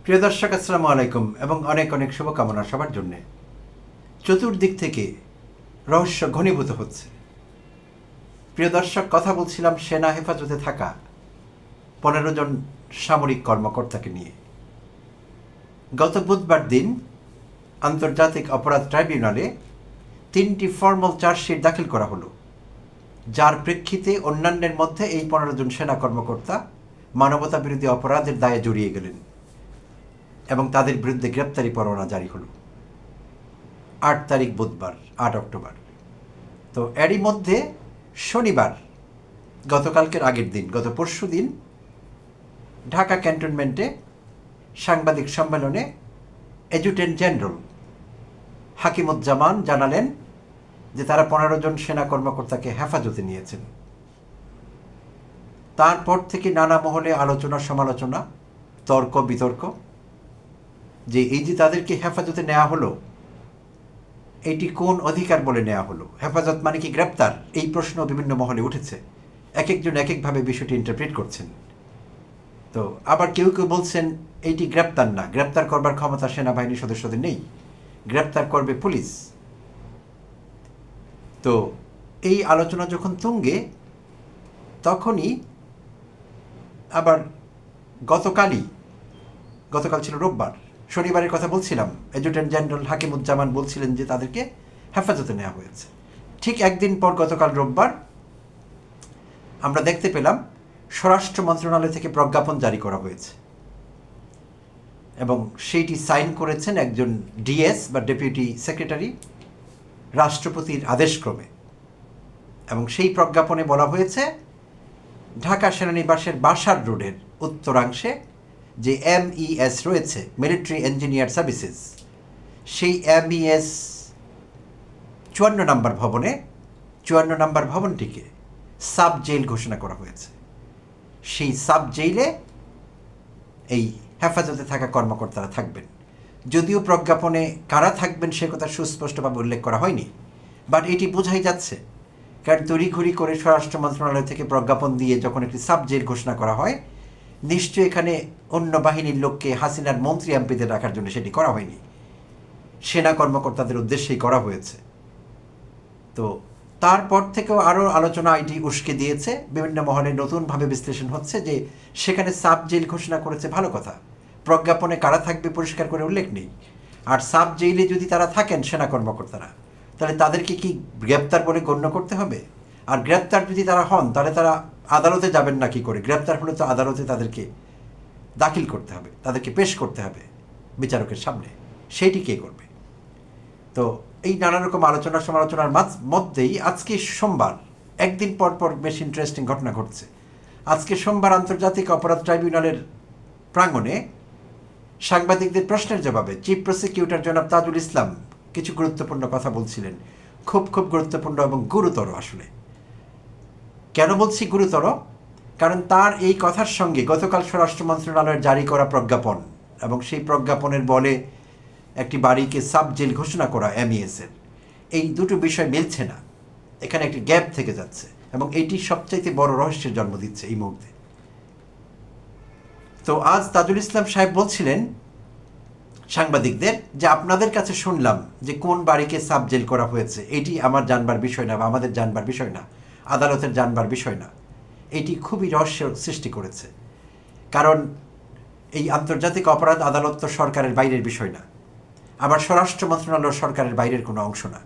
প্রিয় দর্শক, আসসালামু আলাইকুম এবং অনেক অনেক শুভকামনা সবার জন্যে। চতুর্দিক থেকে রহস্য ঘনীভূত হচ্ছে। প্রিয় দর্শক, কথা বলছিলাম সেনা হেফাজতে থাকা 15 জন সামরিক কর্মকর্তাকে নিয়ে। গত বুধবার দিন আন্তর্জাতিক অপরাধ ট্রাইব্যুনালে 3টি ফর্মাল চার্জশিট দাখিল করা হলো, যার প্রেক্ষিতে অন্যান্যের মধ্যে এই 15 জন সেনা কর্মকর্তা মানবতা বিরোধী অপরাধের দায়ে জড়িয়ে গেলেন এবং তাদের বিরুদ্ধে গ্রেপ্তারি পরোয়ানা জারি হলো 8 তারিখ বুধবার 8 অক্টোবর। তো এরই মধ্যে শনিবার, গতকালকের আগের দিন, গত পরশু দিন ঢাকা ক্যান্টনমেন্টে সাংবাদিক সম্মেলনে অ্যাডজুটেন্ট জেনারেল হাকিমুজ্জামান জানালেন যে তারা 15 জন সেনা কর্মকর্তাকে হেফাজতে নিয়েছেন। তারপর থেকে নানা মহলে আলোচনা সমালোচনা, তর্ক বিতর্ক, যে এই যে তাদেরকে হেফাজতে নেওয়া হলো, এটি কোন অধিকার বলে নেওয়া হলো? হেফাজত মানে কি গ্রেপ্তার? এই প্রশ্ন বিভিন্ন মহলে উঠেছে। এক একজন এক একভাবে বিষয়টি ইন্টারপ্রেট করছেন। তো আবার কেউ কেউ বলছেন এইটি গ্রেপ্তার না, গ্রেপ্তার করবার ক্ষমতা সেনাবাহিনীর সদস্যদের নেই, গ্রেপ্তার করবে পুলিশ। তো এই আলোচনা যখন তুঙ্গে, তখনই আবার গতকাল ছিল রোববার, শনিবারের কথা বলছিলাম, অ্যাডজুটেন্ট জেনারেল হাকিমুজ্জামান বলছিলেন যে তাদেরকে হেফাজতে নেওয়া হয়েছে। ঠিক একদিন পর গতকাল রোববার আমরা দেখতে পেলাম স্বরাষ্ট্র মন্ত্রণালয় থেকে প্রজ্ঞাপন জারি করা হয়েছে এবং সেইটি সাইন করেছেন একজন ডিএস বা ডেপুটি সেক্রেটারি রাষ্ট্রপতির আদেশক্রমে। এবং সেই প্রজ্ঞাপনে বলা হয়েছে ঢাকা সেনানিবাসের বাসার রোডের উত্তরাংশে যে MES রয়েছে, মিলিটারি ইঞ্জিনিয়ার সার্ভিসেস, সেই MES 54 নম্বর ভবনটিকে সাব জেল ঘোষণা করা হয়েছে। সেই সাব জেইলে এই হেফাজতে থাকা কর্মকর্তারা থাকবেন। যদিও প্রজ্ঞাপনে কারা থাকবেন সে কথা সুস্পষ্টভাবে উল্লেখ করা হয়নি, বাট এটি বোঝাই যাচ্ছে, কারণ তড়িঘড়ি করে স্বরাষ্ট্র মন্ত্রণালয় থেকে প্রজ্ঞাপন দিয়ে যখন একটি সাব জেল ঘোষণা করা হয়, নিশ্চয়ই এখানে অন্য বাহিনীর লোককে হাসিনার মন্ত্রী এমপিদের রাখার জন্য সেটি করা হয়নি, সেনা কর্মকর্তাদের উদ্দেশ্যেই করা হয়েছে। তো তারপর থেকেও আরও আলোচনা এটি উস্কে দিয়েছে, বিভিন্ন মহলে নতুনভাবে বিশ্লেষণ হচ্ছে যে সেখানে সাব জেল ঘোষণা করেছে, ভালো কথা, প্রজ্ঞাপনে কারা থাকবে পরিষ্কার করে উল্লেখ নেই। আর সাব জেইলে যদি তারা থাকেন সেনা কর্মকর্তারা, তাহলে তাদেরকে কি গ্রেপ্তার বলে গণ্য করতে হবে? আর গ্রেপ্তার যদি তারা হন, তাহলে তারা আদালতে যাবেন না কি করে? গ্রেপ্তার হলে তো আদালতে তাদেরকে দাখিল করতে হবে, তাদেরকে পেশ করতে হবে বিচারকের সামনে, সেইটি কে করবে? তো এই নানা রকম আলোচনা সমালোচনার মধ্যেই আজকে সোমবার, একদিন পর পর বেশ ইন্টারেস্টিং ঘটনা ঘটছে। আজকে সোমবার আন্তর্জাতিক অপরাধ ট্রাইব্যুনালের প্রাঙ্গণে সাংবাদিকদের প্রশ্নের জবাবে চিফ প্রসিকিউটর জনাব তাজুল ইসলাম কিছু গুরুত্বপূর্ণ কথা বলছিলেন, খুব গুরুত্বপূর্ণ এবং গুরুতর। আসলে কেন বলছি গুরুতর? কারণ তার এই কথার সঙ্গে গতকাল স্বরাষ্ট্র মন্ত্রণালয়ের জারি করা প্রজ্ঞাপন এবং সেই প্রজ্ঞাপনের বলে একটি বাড়িকে সাব জেল ঘোষণা করা MES-এর, এই দুটো বিষয় মিলছে না। এখানে একটি গ্যাপ থেকে যাচ্ছে এবং এটি সবচাইতে বড় রহস্যের জন্ম দিচ্ছে এই মুহূর্তে। তো আজ তাজুল ইসলাম সাহেব বলছিলেন সাংবাদিকদের যে আপনাদের কাছে শুনলাম যে কোন বাড়িকে সাব জেল করা হয়েছে, এটি আমার জানবার বিষয় না বা আমাদের জানবার বিষয় না, আদালতের জানবার বিষয় না। এটি খুবই রহস্য সৃষ্টি করেছে, কারণ এই আন্তর্জাতিক অপরাধ আদালত তো সরকারের বাইরের বিষয় না, আবার স্বরাষ্ট্র মন্ত্রণালয় সরকারের বাইরের কোনো অংশ না।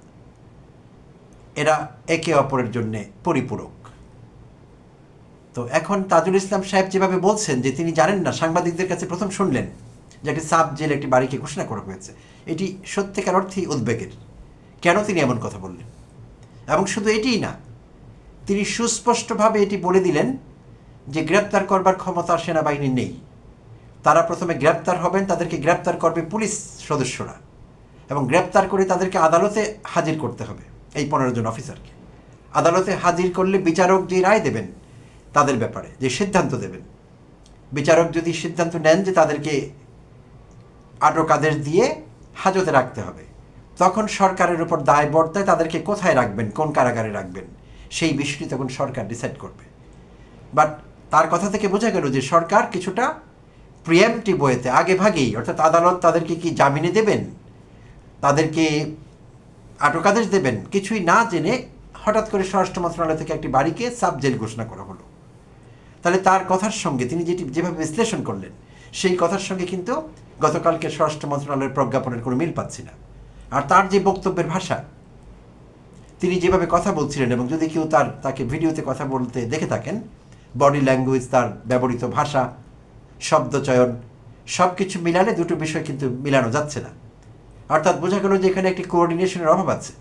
এরা একে অপরের জন্যে পরিপূরক। তো এখন তাজুল ইসলাম সাহেব যেভাবে বলছেন যে তিনি জানেন না, সাংবাদিকদের কাছে প্রথম শুনলেন যে একটি সাব জেল একটি বাড়িকে ঘোষণা করা হয়েছে, এটি সত্যিকার অর্থেই উদ্বেগের। কেন তিনি এমন কথা বললেন? এবং শুধু এটিই না, তিনি সুস্পষ্টভাবে এটি বলে দিলেন যে গ্রেপ্তার করবার ক্ষমতা সেনাবাহিনীর নেই। তারা প্রথমে গ্রেপ্তার হবেন, তাদেরকে গ্রেপ্তার করবে পুলিশ সদস্যরা এবং গ্রেপ্তার করে তাদেরকে আদালতে হাজির করতে হবে। এই 15 জন অফিসারকে আদালতে হাজির করলে বিচারক যে রায় দেবেন তাদের ব্যাপারে, যে সিদ্ধান্ত দেবেন, বিচারক যদি সিদ্ধান্ত নেন যে তাদেরকে আটক আদেশ দিয়ে হাজতে রাখতে হবে, তখন সরকারের উপর দায় বর্তায় তাদেরকে কোথায় রাখবেন, কোন কারাগারে রাখবেন, সেই বিষয়টি তখন সরকার ডিসাইড করবে। বাট তার কথা থেকে বোঝা গেল যে সরকার কিছুটা প্রিএমটিভ ওয়েতে আগে ভাগেই, অর্থাৎ আদালত তাদেরকে কি জামিনে দেবেন, তাদেরকে আটক আদেশ দেবেন, কিছুই না জেনে হঠাৎ করে স্বরাষ্ট্র মন্ত্রণালয় থেকে একটি বাড়িকে সাব জেল ঘোষণা করা হলো। তাহলে তার কথার সঙ্গে তিনি যেভাবে বিশ্লেষণ করলেন সেই কথার সঙ্গে কিন্তু গতকালকে স্বরাষ্ট্র মন্ত্রণালয়ের প্রজ্ঞাপনের কোনো মিল পাচ্ছি না। আর তার যে বক্তব্যের ভাষা, তিনি যেভাবে কথা বলছিলেন, এবং যদি কেউ তাকে ভিডিওতে কথা বলতে দেখে থাকেন, বডি ল্যাঙ্গুয়েজ, তার ব্যবহৃত ভাষা, শব্দচয়ন, সব কিছু মিলালে দুটো বিষয় কিন্তু মিলানো যাচ্ছে না। অর্থাৎ বোঝা গেল যে এখানে একটি কোঅর্ডিনেশনের অভাব আছে।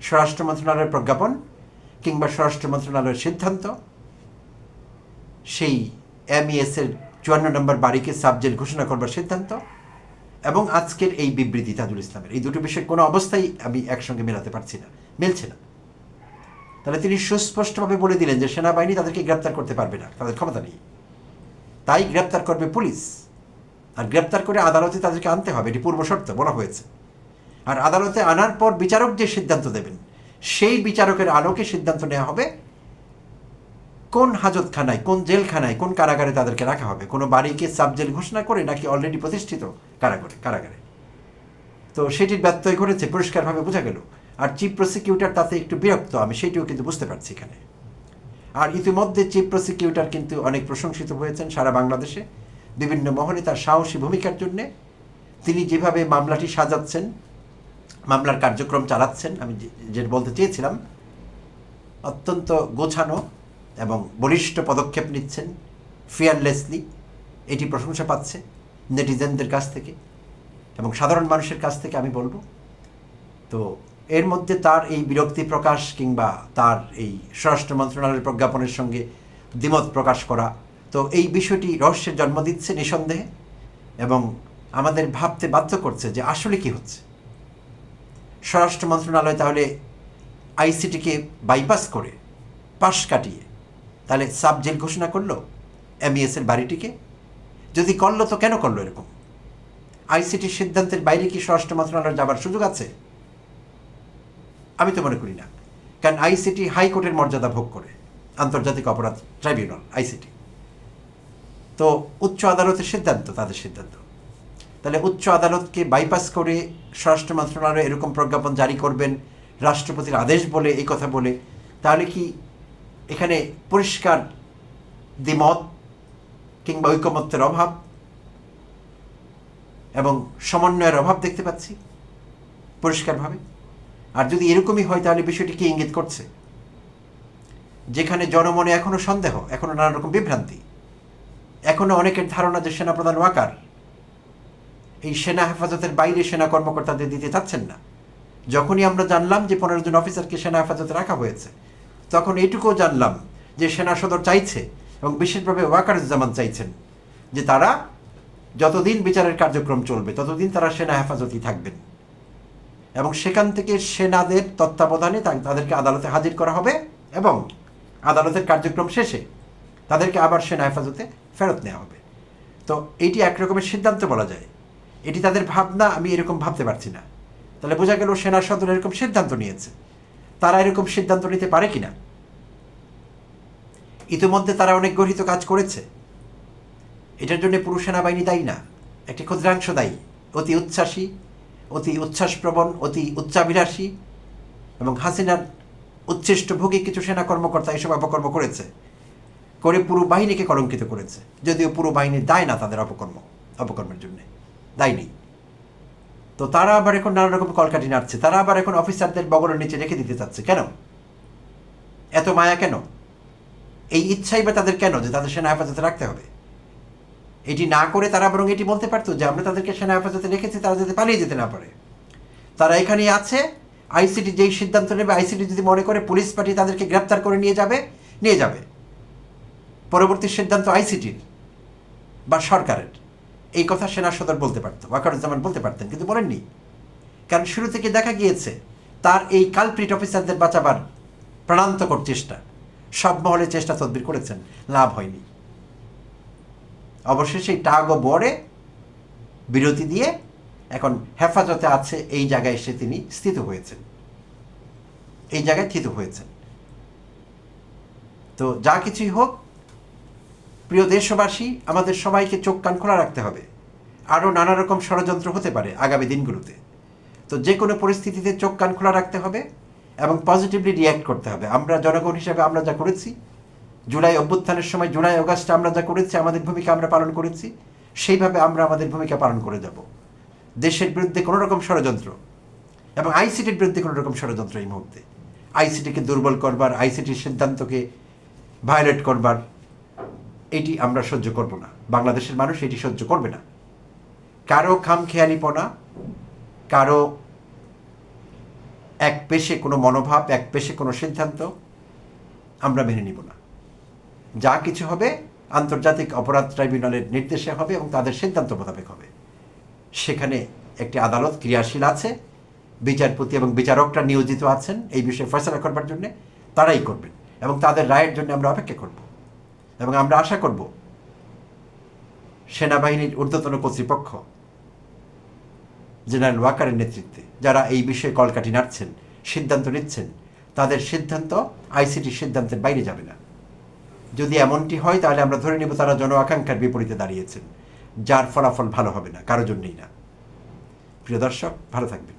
স্বরাষ্ট্র মন্ত্রণালয়ের প্রজ্ঞাপন কিংবা স্বরাষ্ট্র মন্ত্রণালয়ের সিদ্ধান্ত, সেই MES-এর 54 নম্বর বাড়িকে সাবজেল ঘোষণা করবার সিদ্ধান্ত, এবং আজকের এই বিবৃতি তাজুল ইসলামের, এই দুটো বিষয় কোনো অবস্থায় আমি একসঙ্গে মেলাতে পারছি না, মিলছে না। তাহলে তিনি সুস্পষ্টভাবে বলে দিলেন যে সেনাবাহিনী তাদেরকে গ্রেপ্তার করতে পারবে না, তাদের ক্ষমতা নেই, তাই গ্রেপ্তার করবে পুলিশ। আর গ্রেপ্তার করে আদালতে তাদেরকে আনতে হবে, এটি পূর্ব শর্ত বলা হয়েছে। আর আদালতে আনার পর বিচারক যে সিদ্ধান্ত দেবেন, সেই বিচারকের আলোকে সিদ্ধান্ত নেওয়া হবে কোন হাজতখানায়, কোন জেলখানায়, কোন কারাগারে তাদেরকে রাখা হবে, কোনো বাড়িকে সাবজেল ঘোষণা করে নাকি অলরেডি প্রতিষ্ঠিত কারাগারে। তো সেটির ব্যত্যয় ঘটেছে, পরিষ্কারভাবে বোঝা গেল। আর চিফ প্রসিকিউটর তাতে একটু বিরক্ত, আমি সেইটিও কিন্তু বুঝতে পারছি এখানে। আর ইতিমধ্যে চিফ প্রসিকিউটর কিন্তু অনেক প্রশংসিত হয়েছেন সারা বাংলাদেশে, বিভিন্ন মহলে তার সাহসী ভূমিকার জন্যে। তিনি যেভাবে মামলাটি সাজাচ্ছেন, মামলার কার্যক্রম চালাচ্ছেন, আমি যেটা বলতে চেয়েছিলাম, অত্যন্ত গোছানো এবং বলিষ্ঠ পদক্ষেপ নিচ্ছেন, ফিয়ারলেসলি, এটি প্রশংসা পাচ্ছে নেটিজেনদের কাছ থেকে এবং সাধারণ মানুষের কাছ থেকে আমি বলবো। তো এর মধ্যে তার এই বিরক্তি প্রকাশ কিংবা তার এই স্বরাষ্ট্র মন্ত্রণালয়ের প্রজ্ঞাপনের সঙ্গে দ্বিমত প্রকাশ করা, তো এই বিষয়টি রহস্যের জন্ম দিচ্ছে নিঃসন্দেহে, এবং আমাদের ভাবতে বাধ্য করছে যে আসলে কি হচ্ছে। স্বরাষ্ট্র মন্ত্রণালয় তাহলে আইসিটিকে বাইপাস করে, পাশ কাটিয়ে, তাহলে সাব জেল ঘোষণা করলো MES-এর বাড়িটিকে? যদি করলো তো কেন করলো এরকম? আইসিটির সিদ্ধান্তের বাইরে কি স্বরাষ্ট্র মন্ত্রণালয় যাবার সুযোগ আছে? আমি তো মনে করি না, কারণ আইসিটি হাইকোর্টের মর্যাদা ভোগ করে, আন্তর্জাতিক অপরাধ ট্রাইব্যুনাল আইসিটি। তো উচ্চ আদালতের সিদ্ধান্ত, তাদের সিদ্ধান্ত। তাহলে উচ্চ আদালতকে বাইপাস করে স্বরাষ্ট্র মন্ত্রণালয় এরকম প্রজ্ঞাপন জারি করবেন রাষ্ট্রপতির আদেশ বলে, এই কথা বলে, তাহলে কি এখানে পরিষ্কার দ্বিমত কিংবা ঐকমত্যের অভাব এবং সমন্বয়ের অভাব দেখতে পাচ্ছি পরিষ্কারভাবে। আর যদি এরকমই হয় তাহলে বিষয়টি কি ইঙ্গিত করছে? যেখানে জনমনে এখনো সন্দেহ, এখনো নানা রকম বিভ্রান্তি, এখনো অনেকের ধারণা যে সেনাপ্রধান ওয়াকার এই সেনা হেফাজতের বাইরে সেনা কর্মকর্তাদের দিতে চাচ্ছেন না। যখনই আমরা জানলাম যে 15 জন অফিসারকে সেনা হেফাজতে রাখা হয়েছে, তখন এইটুকুও জানলাম যে সেনা সদর চাইছে, এবং বিশেষভাবে ওয়াকারুজ্জামান চাইছেন, যে তারা যতদিন বিচারের কার্যক্রম চলবে ততদিন তারা সেনা হেফাজতেই থাকবেন, এবং সেখান থেকে সেনাদের তত্ত্বাবধানে তাদেরকে আদালতে হাজির করা হবে, এবং আদালতের কার্যক্রম শেষে তাদেরকে আবার সেনা হেফাজতে ফেরত নেওয়া হবে। তো এইটি একরকমের সিদ্ধান্ত বলা যায়, এটি তাদের ভাবনা, আমি এরকম ভাবতে পারছি না। তাহলে বোঝা গেল সেনা সদর এরকম সিদ্ধান্ত নিয়েছে, তারা এরকম সিদ্ধান্ত নিতে পারে কিনা? ইতিমধ্যে তারা অনেক গঠিত কাজ করেছে, এটার জন্য পুরো সেনাবাহিনী দায়ী না, একটি ক্ষুদ্রাংশ দায়ী, অতি উচ্ছ্বাসী, অতি উচ্ছ্বাসপ্রবণ, অতি উচ্চাভিলাষী এবং হাসিনার উচ্ছিষ্টভোগী কিছু সেনা কর্মকর্তা এসব অপকর্ম করেছে, করে পুরো বাহিনীকে কলঙ্কিত করেছে। যদিও পুরো বাহিনীর দায় না তাদের অপকর্মের জন্য, দায় নেই। তো তারা আবার এখন নানা রকম কলকাঠি নাড়ছে, তারা আবার এখন অফিসারদের বগলের নিচে রেখে দিতে চাচ্ছে। কেন এত মায়া? কেন এই ইচ্ছাই বা তাদের কেন যে তাদের সেনা হেফাজতে রাখতে হবে? এটি না করে তারা বরং এটি বলতে পারতো যে আমরা তাদেরকে সেনা হেফাজতে রেখেছি, তারা যাতে পালিয়ে যেতে না পারে। তারা এখানেই আছে, আইসিটি যেই সিদ্ধান্ত নেবে, আইসিটি যদি মনে করে পুলিশ পাঠিয়ে তাদেরকে গ্রেপ্তার করে নিয়ে যাবে, পরবর্তী সিদ্ধান্ত আইসিটির বা সরকারের। এই কথা সেনা সদর বলতে পারত, ওয়াকারুজ্জামান বলতে পারতেন, কিন্তু বলেননি। কারণ শুরু থেকে দেখা গিয়েছে তার এই কালপ্রিট অফিসারদের বাঁচাবার প্রাণান্তকর চেষ্টা, সব মহলে চেষ্টা তদবির করেছেন, লাভ হয়নি। অবশেষে এই টাগ ও বরে বিরতি দিয়ে এখন হেফাজতে আছে, এই জায়গায় এসে তিনি স্থিত হয়েছেন, এই জায়গায় স্থিত হয়েছেন। তো যা কিছুই হোক, প্রিয় দেশবাসী, আমাদের সবাইকে চোখ কান খোলা রাখতে হবে। আরও নানা রকম ষড়যন্ত্র হতে পারে আগামী দিনগুলোতে। তো যে কোনো পরিস্থিতিতে চোখ কান খোলা রাখতে হবে এবং পজিটিভলি রিয়্যাক্ট করতে হবে। আমরা জনগণ হিসেবে আমরা যা করেছি, জুলাই অভ্যুত্থানের সময়, জুলাই অগাস্টে আমরা যা করেছি, আমাদের ভূমিকা আমরা পালন করেছি, সেইভাবে আমরা আমাদের ভূমিকা পালন করে যাব। দেশের বিরুদ্ধে কোনো রকম ষড়যন্ত্র এবং আইসিটির বিরুদ্ধে কোনো রকম ষড়যন্ত্র এই মুহূর্তে, আইসিটিকে দুর্বল করবার, আইসিটির সিদ্ধান্তকে ভায়োলেট করবার, এটি আমরা সহ্য করব না। বাংলাদেশের মানুষ এটি সহ্য করবে না। কারো খামখেয়ালিপনা, কারো এক পেশে কোনো মনোভাব, এক পেশে কোনো সিদ্ধান্ত আমরা মেনে নিব না। যা কিছু হবে আন্তর্জাতিক অপরাধ ট্রাইব্যুনালের নির্দেশে হবে এবং তাদের সিদ্ধান্ত মোতাবেক হবে। সেখানে একটি আদালত ক্রিয়াশীল আছে, বিচারপতি এবং বিচারকরা নিয়োজিত আছেন এই বিষয়ে ফয়সালা করবার জন্য। তারাই করবেন এবং তাদের রায়ের জন্য আমরা অপেক্ষা করব এবং আমরা আশা করব সেনাবাহিনীর ঊর্ধ্বতন কর্তৃপক্ষ জেনারেল ওয়াকারের নেতৃত্বে যারা এই বিষয়ে কলকাঠি নাড়ছেন, সিদ্ধান্ত নিচ্ছেন, তাদের সিদ্ধান্ত আইসিটির সিদ্ধান্তের বাইরে যাবে না। যদি এমনটি হয় তাহলে আমরা ধরে নেব তারা জন আকাঙ্ক্ষার বিপরীতে দাঁড়িয়েছেন, যার ফলাফল ভালো হবে না, কারো জন্যই না। প্রিয় দর্শক, ভালো থাকবেন।